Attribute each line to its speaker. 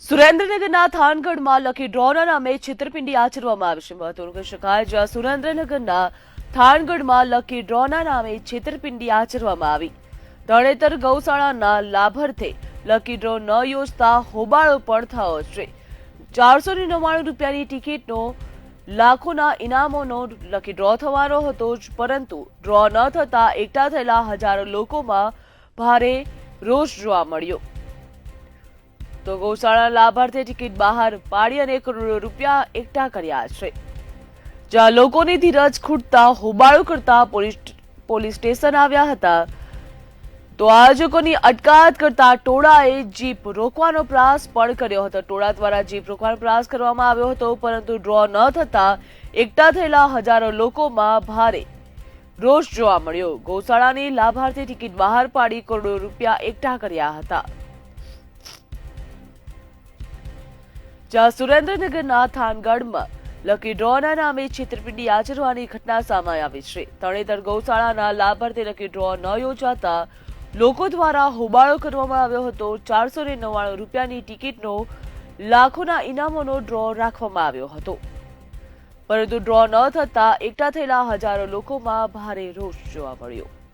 Speaker 1: સુરેન્દ્રનગરના થાનગઢમાં લકી ડ્રોના નામે છેતરપિંડી આચરવામાં આવી છે. મહત્વનું કહી શકાય, જ્યાં સુરેન્દ્રનગરના થાનગઢમાં લકી ડ્રોના નામે છેતરપિંડી આચરવામાં આવી. તળેતર ગૌશાળાના લાભાર્થે લકી ડ્રો ન યોજતા હોબાળો પણ થયો છે. 499 રૂપિયાની ટિકિટનો લાખોના ઇનામોનો લકી ડ્રો થવાનો હતો જ, પરંતુ ડ્રો ન થતા એકઠા થયેલા હજારો લોકોમાં ભારે રોષ જોવા મળ્યો. તો ગૌશાળાના લાભાર્થે ટિકિટ બહાર પાડી અને કરોડો રૂપિયા એકઠા કર્યા છે. જ્યાં લોકોની ધીરજ ખૂટતા હોબાળો કરતા પોલીસ સ્ટેશન આવ્યા હતા, તો આયોજકોની અટકાયત કરતા ટોળાએ જીપ રોકવાનો પ્રયાસ પણ કર્યો હતો. ટોળા દ્વારા જીપ રોકવાનો પ્રયાસ કરવામાં આવ્યો હતો, પરંતુ ડ્રો ન થતા એકઠા થયેલા હજારો લોકોમાં ભારે રોષ જોવા મળ્યો. ગૌશાળાની લાભાર્થે ટિકિટ બહાર પાડી કરોડો રૂપિયા એકઠા કર્યા હતા. જ્યાં સુરેન્દ્રનગરના થાનગઢમાં લકી ડ્રોના નામે છેતરપિંડી આચરવાની ઘટના સામે આવી છે. તળેતર ગૌશાળાના લાભાર્થે લકી ડ્રો ન યોજાતા લોકો દ્વારા હોબાળો કરવામાં આવ્યો હતો. 499 રૂપિયાની ટિકિટનો લાખોના ઇનામોનો ડ્રો રાખવામાં આવ્યો હતો, પરંતુ ડ્રો ન થતા એકઠા થયેલા હજારો લોકોમાં ભારે રોષ જોવા મળ્યો.